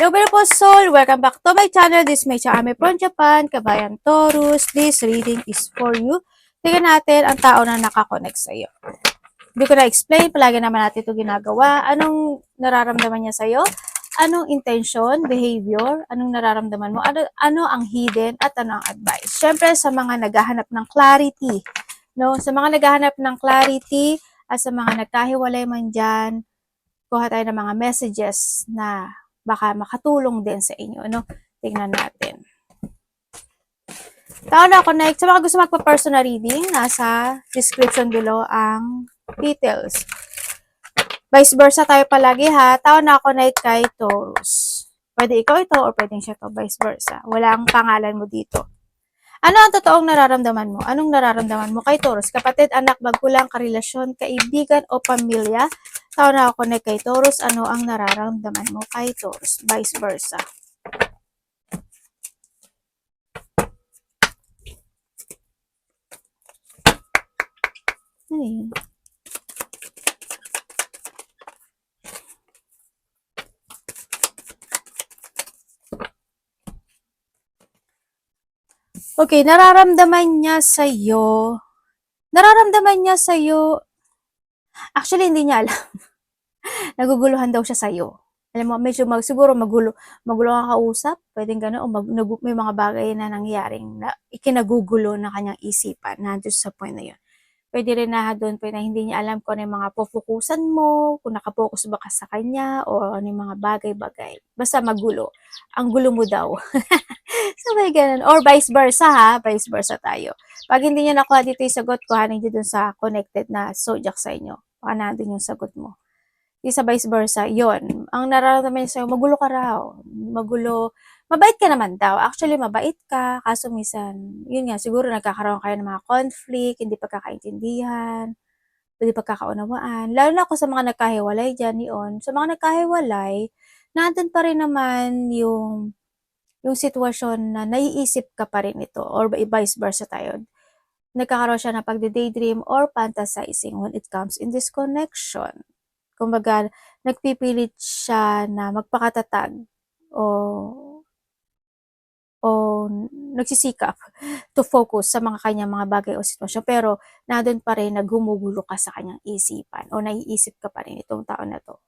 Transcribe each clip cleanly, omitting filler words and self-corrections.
Hello, beautiful soul! Welcome back to my channel. This is my Ame from Japan, Kabayan Taurus. This reading is for you. Tingnan natin ang tao na nakakonect sa iyo. Hindi ko na-explain, palagi naman natin ito ginagawa. Anong nararamdaman niya sa iyo? Anong intention, behavior, anong nararamdaman mo? Ano ang hidden at ano ang advice? Siyempre, sa mga naghahanap ng clarity. No? Sa mga naghahanap ng clarity at sa mga nagkahiwalay man dyan, kuha tayo ng mga messages na baka makatulong din sa inyo, no? Tingnan natin. Tao na connect. Sa mga gusto magpa-personal reading, nasa description below ang details. Vice versa tayo palagi ha. Tao na connect kay Taurus. Pwede ikaw ito or pwedeng siya to, vice versa. Walang pangalan mo dito. Ano ang totoong nararamdaman mo? Anong nararamdaman mo kay Taurus? Kapatid, anak, magulang, karelasyon, kaibigan o pamilya? Tao na connect kay Taurus. Ano ang nararamdaman mo kay Taurus? Vice versa. Ano yun? Okay, nararamdaman niya sa'yo. Actually, hindi niya alam. Naguguluhan daw siya sa'yo. Alam mo, medyo siguro magulo ang kausap, pwedeng gano'n, o may mga bagay na nangyaring na ikinagugulo na kanyang isipan, nandun sa point na yun. Pwede rin na doon na hindi niya alam kung ano yung mga pufukusan mo, kung nakapokus ba ka sa kanya, o ano yung mga bagay-bagay. Basta magulo. Ang gulo mo daw. So, may ganun. Or vice versa ha, vice versa tayo. Pag hindi niya nakuha dito yung sagot, kuhanin niyo dun sa connected na zodiac sa inyo. Baka nandun yung sagot mo. Isa vice versa, yon. Ang nararamdaman niya sa'yo, magulo ka raw. Magulo. Mabait ka naman daw. Actually, mabait ka. Kaso minsan, yun nga, siguro nagkakaroon kayo ng mga conflict, hindi pagkakaintindihan, hindi pagkakaunawaan. Lalo na ako sa mga nagkahiwalay dyan, yun. Sa mga nagkahiwalay, nandun pa rin naman yung sitwasyon na naiisip ka pa rin ito or vice versa tayo. Nagkakaroon siya ng pagde-daydream or fantasizing when it comes in this connection. Kumbaga, nagpipilit siya na magpakatatag o nagsisikap to focus sa mga kanyang mga bagay o sitwasyon. Pero, nandun pa rin naghumugulo ka sa kanyang isipan o naiisip ka pa rin itong taon na to.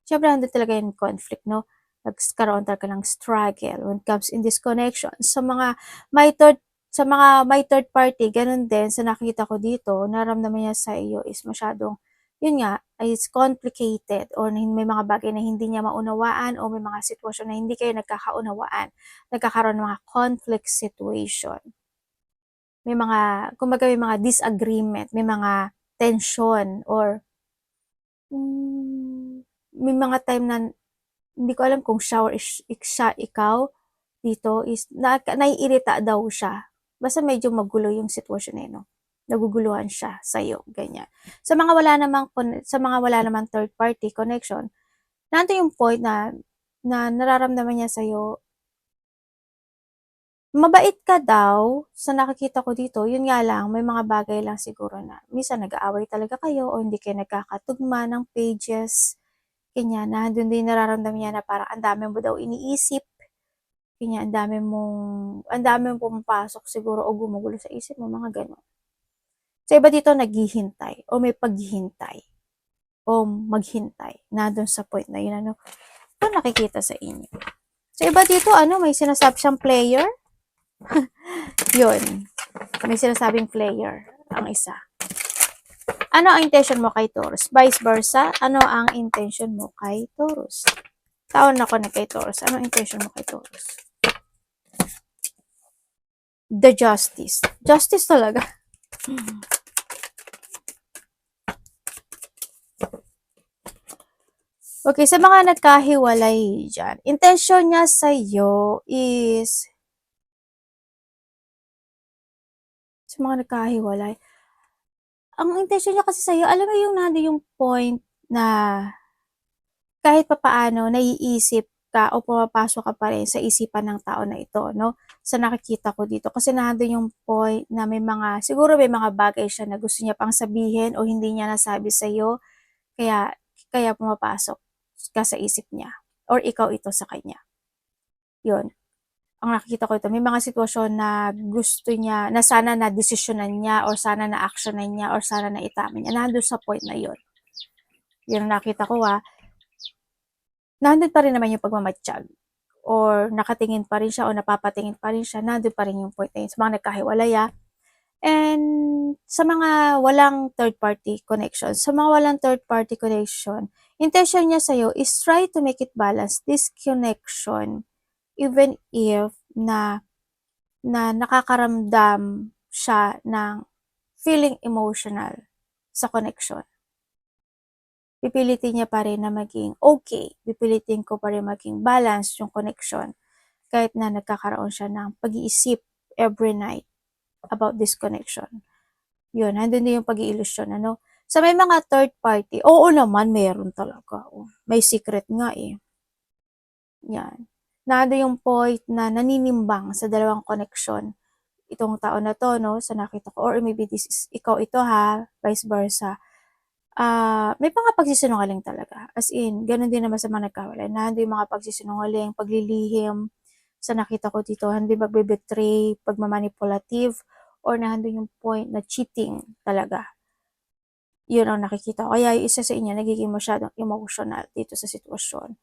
Siyempre, nandun talaga yung conflict, no? Nagkaroon talaga ng struggle when it comes in this connection. Sa mga may third party, ganun din, sa nakita ko dito, naramdaman niya sa iyo is masyadong, yun nga, is complicated or may mga bagay na hindi niya maunawaan o may mga sitwasyon na hindi kayo nagkakaunawaan. Nagkakaroon ng mga conflict situation. May mga, kumbaga may mga disagreement, may mga tension or may mga time na hindi ko alam kung siya or siya, ikaw, dito is naiirita daw siya. Basta medyo magulo yung sitwasyon eh, no? Naguguluhan siya sa'yo, ganyan. Sa mga wala namang third party connection, nanto yung point na nararamdaman niya sa'yo, mabait ka daw, sa nakikita ko dito, yun nga lang, may mga bagay lang siguro na, minsan nag-aaway talaga kayo o hindi kayo nagkakatugma ng pages, kanya na, doon din nararamdaman niya na parang ang dami mo daw iniisip, kanya ang dami mong pumapasok siguro o gumugulo sa isip mo, mga gano'n. Sa iba dito, naghihintay o may paghihintay o maghintay na doon sa point na yun, ano, ito nakikita sa inyo. Sa iba dito, may sinasabi siyang player. Yun. May sinasabing player ang isa. Ano ang intention mo kay Taurus? Vice versa, ano ang intention mo kay Taurus? Taon ako na kay Taurus. Ano ang intention mo kay Taurus? The Justice. Justice talaga. Okay, sa mga nagkahiwalay dyan, intention niya sa'yo is, sa mga nagkahiwalay, ang intention niya kasi sa'yo, alam mo yung nandun yung point na kahit papaano naiisip ka o pumapasok ka pa rin sa isipan ng tao na ito, no? Sa nakikita ko dito. Kasi nandun yung point na siguro may mga bagay siya na gusto niya pang sabihin o hindi niya nasabi sa'yo. Kaya pumapasok ka sa isip niya. Or ikaw ito sa kanya. Yun, ang nakikita ko ito, may mga sitwasyon na gusto niya, na sana na-desisyonan niya, or sana na-actionan niya, or sana naitamin niya. Nandun sa point na yun. Yun ang nakita ko nandun pa rin naman yung pagmamatsyag. Or nakatingin pa rin siya, o napapatingin pa rin siya, nandun pa rin yung point na yun. Sa mga nagkahiwalaya, and sa mga walang third party connection. Sa mga walang third party connection, intention niya sa'yo is try to make it balance this connection, even if na nakakaramdam siya ng feeling emotional sa connection. Pipilitin niya pa rin na maging okay. Pipilitin ko pa rin maging balance yung connection kahit na nagkakaroon siya ng pag-iisip every night about this connection. Yun, nandun din yung pag-iilusyon, ano? Sa may mga third party, oo naman, meron talaga. Oh. May secret nga eh. Yan. Nandun yung point na naninimbang sa dalawang connection itong tao na to, no, sa nakita ko, or maybe this is ikaw ito ha, vice versa. May mga pagsisinungaling talaga. As in, ganun din naman sa mga nagkawalay. Nandun yung mga pagsisinungaling, paglilihim, sa nakita ko dito, hindi magbe-betray, pagmamanipulative, or nandun yung point na cheating talaga. Yun ang nakikita ko. Kaya yung isa sa inyo, nagiging masyadong emotional dito sa sitwasyon.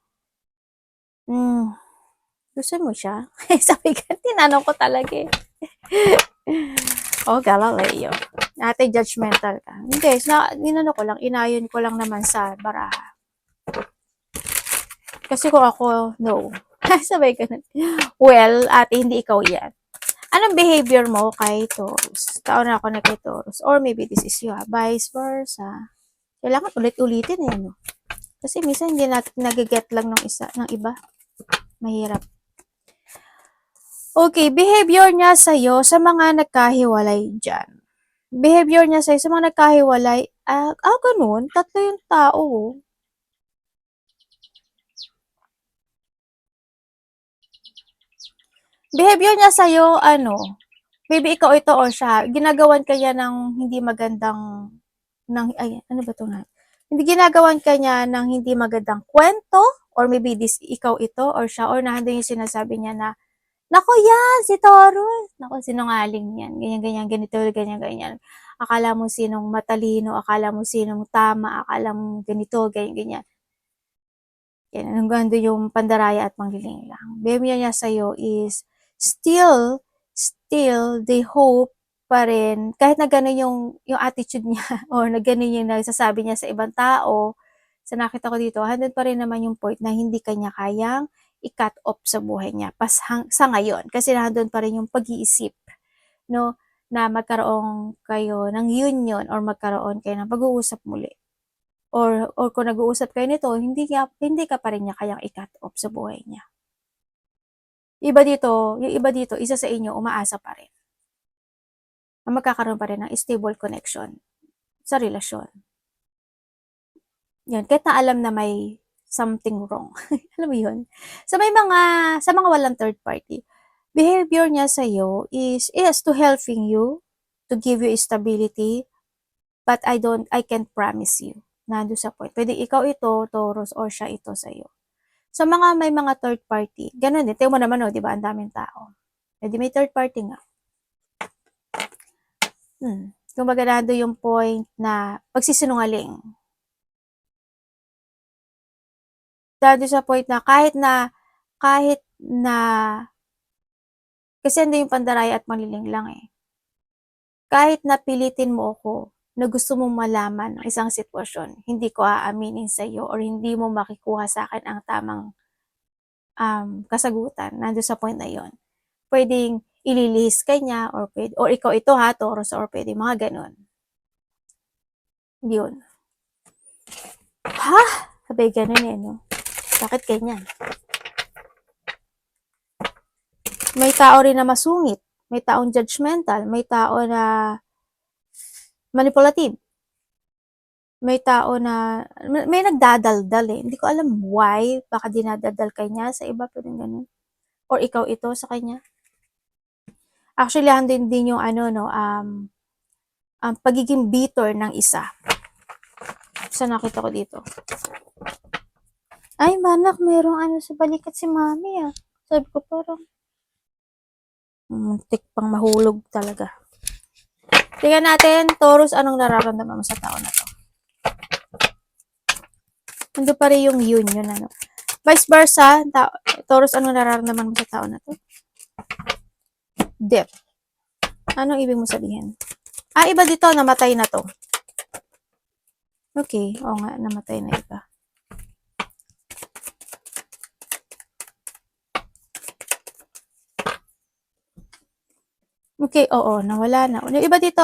Gusto mo siya? Sabi ka, tinanong ko talaga eh. Oh, Galileo. Ate, judgmental ka. Hindi, ninano ko lang, inayon ko lang naman sa baraha. Kasi kung ako, no. Sabay ka na. Well, ate, hindi ikaw yan. Anong behavior mo kay Taurus? Taon na ako na kay Taurus. Or maybe this is you, ha? Vice versa. Kailangan ulit-ulitin eh, no? Kasi minsan hindi natin nag-get lang ng iba. Mahirap. Okay, behavior niya sa'yo sa mga nagkahiwalay dyan. Behavior niya sa'yo sa mga nagkahiwalay, ganun, tatlo yung tao. Behavior niya sa'yo, maybe ikaw ito o siya, ginagawan kanya ng hindi magandang, ano ba ito nga? Hindi ginagawan kanya ng hindi magandang kwento, or maybe ikaw ito or siya, or nandun yung sinasabi niya na, nako yan, si Taurus. Nako, sinungaling yan. Ganyan, ganito, ganyan. Akala mo sinong matalino, akala mo sinong tama, akala mo ganito, ganyan. Yan, hanggang doon yung pandaraya at pangliling lang. Behavior niya sa'yo is still, they hope pa rin, kahit na gano'n yung attitude niya, or na gano'n yung nagsasabi niya sa ibang tao, sa nakita ko dito, handun pa rin naman yung point na hindi kanya kayang i-cut off sa buhay niya sa ngayon. Kasi nandun pa rin yung pag-iisip, no, na magkaroon kayo ng union, or magkaroon kayo ng pag-uusap muli. Or kung nag-uusap kayo nito, hindi ka pa rin niya kayang i-cut off sa buhay niya. Yung iba dito, isa sa inyo, umaasa pa rin na magkakaroon pa rin ng stable connection sa relasyon. Yan, kahit na alam na may something wrong. Alam mo yun? Sa mga walang third party, behavior niya sa'yo is to helping you, to give you stability, but I can't promise you. Nando sa point. Pwede ikaw ito, Taurus, or siya ito sa'yo. Sa may mga third party, ganun din. Tingnan mo naman, di ba? Ang daming tao. Pwede may third party nga. Kumbaga nando yung point na pagsisinungaling. Nando sa point na kahit na kasi ando yung pandaraya at manliling lang eh. Kahit na pilitin mo ako na gusto mong malaman ang isang sitwasyon, hindi ko aaminin sa iyo, or hindi mo makikuha sa akin ang tamang kasagutan. Nando sa point na yon. Pwedeng ililihis ka niya, or ikaw ito ha, Taurus, or pwede mga ganon. Yun. Ha? Sabi ganon eh, no? Bakit ganyan? May tao rin na masungit. May taong judgmental. May tao na manipulative. May tao na, may nagdadaldal eh. Hindi ko alam why. Baka dinadaldal ka niya sa iba, pero ganun. Or ikaw ito sa kanya. Actually, handin din yung pagiging bitter ng isa. Sa nakita ko dito. Ay, manak, merong sa balikat si mami ah. Sabi ko parang, muntik pang mahulog talaga. Tingnan natin, Taurus, anong nararamdaman mo sa tao na to? Nandun pa rin yung union, ano. Vice versa, Taurus, anong nararamdaman mo sa tao na to? Death. Anong ibig mo sabihin? Iba dito, namatay na to. Okay, oo nga, namatay na iba. Okay, oo, nawala na. Yung iba dito,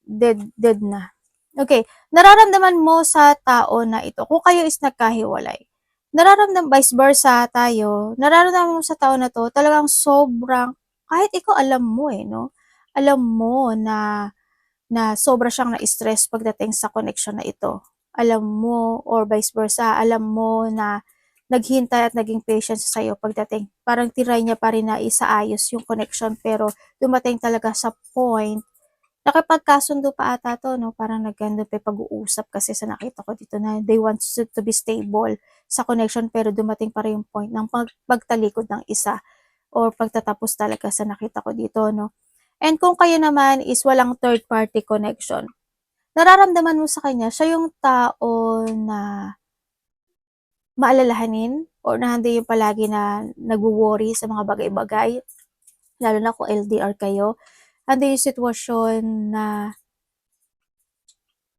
dead na. Okay, nararamdaman mo sa tao na ito, kung kayo is nagkahiwalay, vice versa tayo, nararamdaman mo sa tao na to, talagang sobrang, kahit ikaw alam mo no? Alam mo na sobra siyang na-stress pagdating sa connection na ito. Alam mo, or vice versa, alam mo na naghintay at naging patient sa'yo pagdating. Parang tinry niya pa rin na isaayos yung connection, pero dumating talaga sa point, nakipagkasundo pa ata to, no? Parang nagkando pa pag-uusap kasi sa nakita ko dito na they want to be stable sa connection, pero dumating pa rin yung point ng pagtalikod ng isa or pagtatapos talaga sa nakita ko dito, no? And kung kayo naman is walang third party connection, nararamdaman mo sa kanya, siya yung tao na maalalahanin or nahandi yung palagi na nagwo-worry sa mga bagay-bagay, lalo na kung LDR kayo. Handi yung sitwasyon na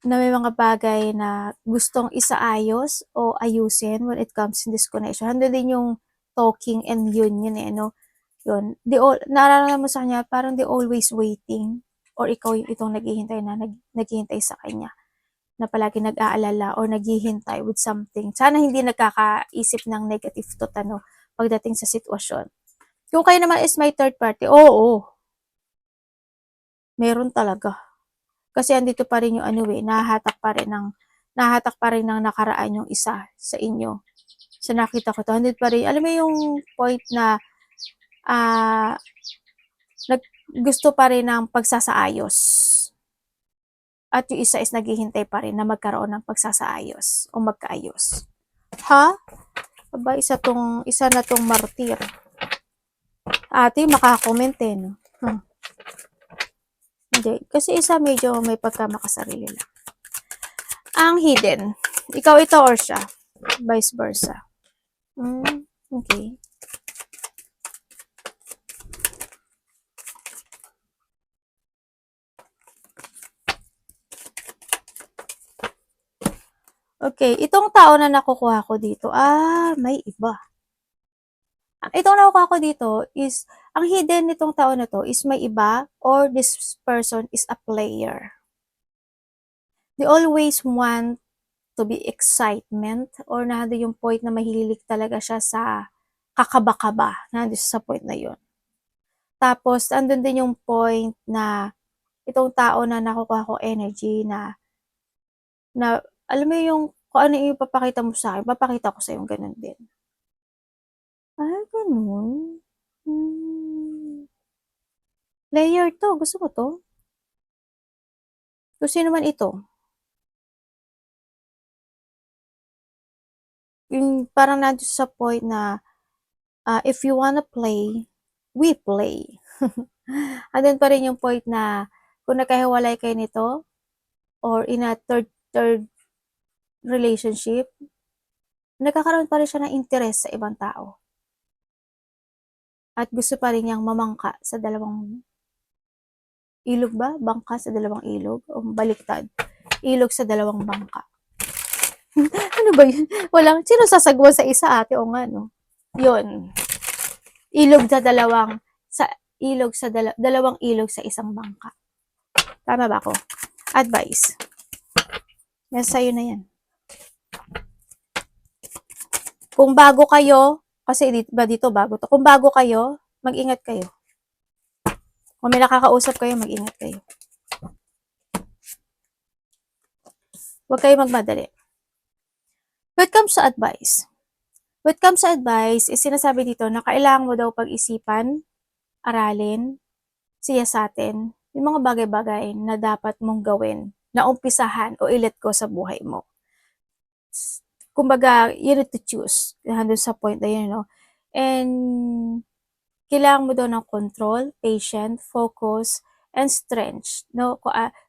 may mga bagay na gustong isaayos o ayusin when it comes in this connection. Handi din yung talking and union no? Yun. Nararamdaman mo sa kanya, parang they always waiting or ikaw yung itong naghihintay na naghihintay sa kanya na palagi nag-aalala or naghihintay with something. Sana hindi nagkakaisip ng negative thought pagdating sa sitwasyon. Kung kayo naman is may third party, oo. Meron talaga. Kasi andito pa rin yung nahahatak pa rin ng nakaraan yung isa sa inyo. So nakita ko to, andito pa rin, alam mo yung point na gusto pa rin ng pagsasaayos. At yung isa is naghihintay pa rin na magkaroon ng pagsasaayos o magkaayos. Ha? Aba, isa na tong martir. Ate, makakomment no? Hindi. Kasi isa medyo may pagkamakasarili lang. Ang hidden. Ikaw ito or siya? Vice versa. Okay. Okay, itong tao na nakukuha ko dito, may iba. Itong nakukuha ko dito is, ang hidden nitong tao na to is may iba or this person is a player. They always want to be excitement or nado yung point na mahilig talaga siya sa kakaba-kaba. Nado sa point na yun. Tapos, andun din yung point na itong tao na nakukuha ko energy na alam mo yung kung ano yung ipapakita mo sa akin, papakita ko sa yung ganun din. Ganun. Layer to. Gusto mo to? So, sino man ito? Yung parang nandito sa point na if you wanna play, we play. Andun pa rin yung point na kung nagkahiwalay kayo nito or in a third relationship, nagkakaroon pa rin siya ng interest sa ibang tao. At gusto pa rin niyang mamangka sa dalawang ilog ba? Bangka sa dalawang ilog? O baliktad? Ilog sa dalawang bangka. Ano ba yun? Sino sasagwan sa isa ate? O nga, no? Yun. Dalawang ilog sa isang bangka. Tama ba ako? Advice. Yan sa'yo na yan. Kung bago kayo, kasi dito bago to. Kung bago kayo, mag-ingat kayo. Kung may nakakausap kayo, mag-ingat kayo. Huwag kayo magmadali. When it comes to advice, is sinasabi dito na kailangan mo daw pag-isipan, aralin, siyasatin, yung mga bagay-bagay na dapat mong gawin, na umpisahan o i-let go sa buhay mo. Kumbaga, you need to choose. Hanggang sa point na yun, no? And kailangan mo daw ng control, patient, focus, and strength. No?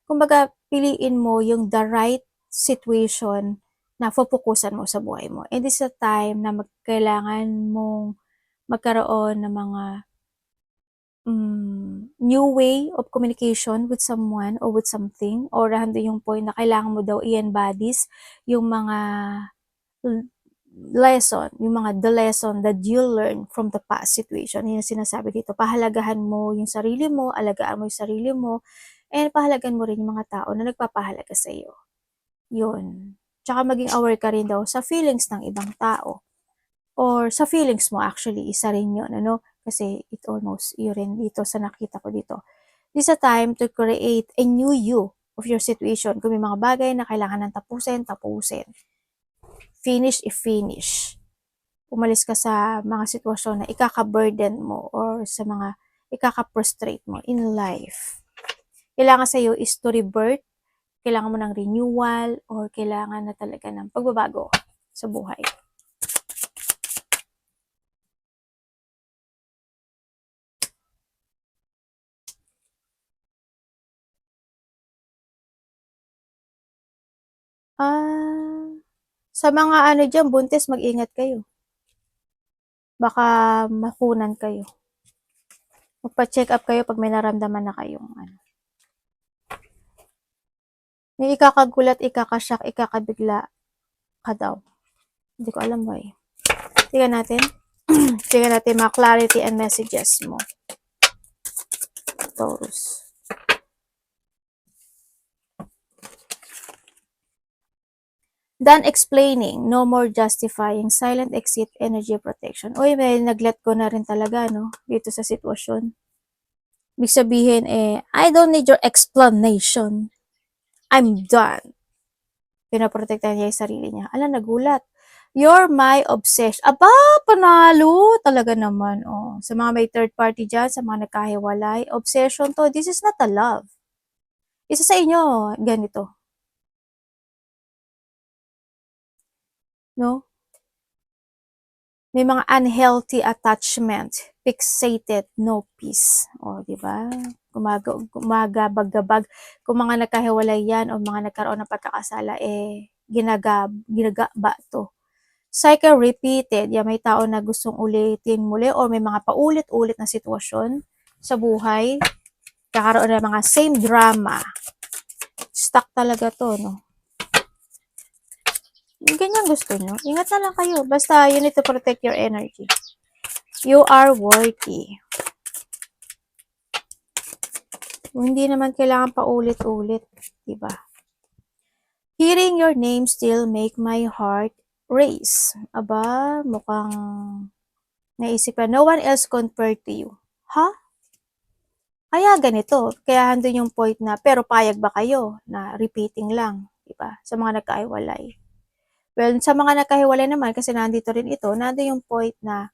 Kumbaga, piliin mo yung the right situation na fokusan mo sa buhay mo. And this is a time na kailangan mong magkaroon ng mga new way of communication with someone or with something, or hando yung point na kailangan mo daw i-embodies yung mga the lesson that you learn from the past situation. Yun yung sinasabi dito. Pahalagahan mo yung sarili mo, alagaan mo yung sarili mo, and pahalagahan mo rin yung mga tao na nagpapahalaga sa iyo. Yun. Tsaka maging aware ka rin daw sa feelings ng ibang tao. Or sa feelings mo, actually, isa rin yun, ano? Kasi it almost, yun rin dito sa nakita ko dito. This is a time to create a new you of your situation. Kung may mga bagay na kailangan ng tapusin. Finish, i-finish. Umalis ka sa mga sitwasyon na ikaka-burden mo or sa mga ikaka-frustrate mo in life. Kailangan sa iyo is to rebirth, kailangan mo ng renewal, or kailangan na talaga ng pagbabago sa buhay. Sa mga ano dyan, buntis, mag-ingat kayo. Baka makunan kayo. Magpa-check up kayo pag may naramdaman na kayong ano. May ikakagulat, ikakashock, ikakabigla ka daw. Hindi ko alam ba eh. Tingnan natin. Tingnan natin mga clarity and messages mo. Taurus. Done explaining, no more justifying, silent exit, energy protection. Uy, may nag-let go na rin talaga, no? Dito sa sitwasyon. Ibig sabihin, I don't need your explanation. I'm done. Pinaprotektahan niya yung sarili niya. Ala, nagulat. You're my obsession. Aba, panalo. Talaga naman, oh. Sa mga may third party dyan, sa mga nagkahiwalay, obsession to. This is not a love. Isa sa inyo, ganito. No? May mga unhealthy attachment, fixated, no peace. O, di ba? Gumagabag-gabag. Kung mga nagkahiwalay yan o mga nagkaroon ng pagkakasala, ginagaba to. Cycle repeated. Yan, may tao na gustong ulitin muli or may mga paulit-ulit na sitwasyon sa buhay. Kakaroon ng mga same drama. Stuck talaga to, no? Ganyan gusto nyo. Ingat na lang kayo. Basta, you need to protect your energy. You are worthy. Hindi naman kailangan pa ulit-ulit. Diba? Hearing your name still make my heart race. Aba, mukhang naisip ka. No one else compared to you. Ha? Kaya ganito. Kaya handun yung point na, pero payag ba kayo na repeating lang? Diba? Sa mga nagkaiwalay. Well, sa mga nagkahiwalay naman, kasi nandito rin ito, nandito yung point na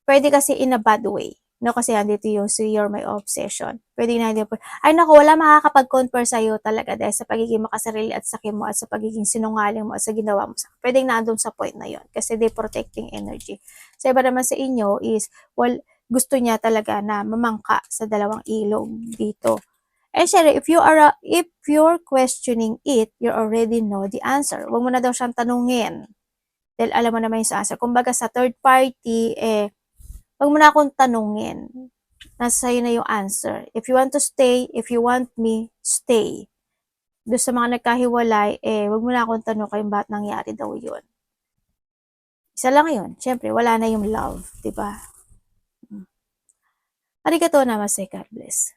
pwede kasi in a bad way. No, kasi nandito yung so you're my obsession. Pwede na nandito, ay naku, wala makakapag-compare sa'yo talaga dahil sa pagiging makasarili at sakim mo at sa pagiging sinungaling mo at sa ginawa mo. Pwede nandun sa point na yon kasi they protecting energy. Sa iba naman sa inyo is, well, gusto niya talaga na mamangka sa dalawang ilog dito. And syempre, if you're questioning it, you already know the answer. Huwag mo na daw siyang tanungin. Dahil alam mo naman yung answer. Kumbaga sa third party, huwag mo na akong tanungin. Nasa sa'yo na yung answer. If you want to stay, if you want me, stay. Doon sa mga nagkahiwalay, huwag mo na akong tanong kung bakit nangyari daw yun. Isa lang yun. Syempre, wala na yung love. Diba? Arigatou namaste. God bless.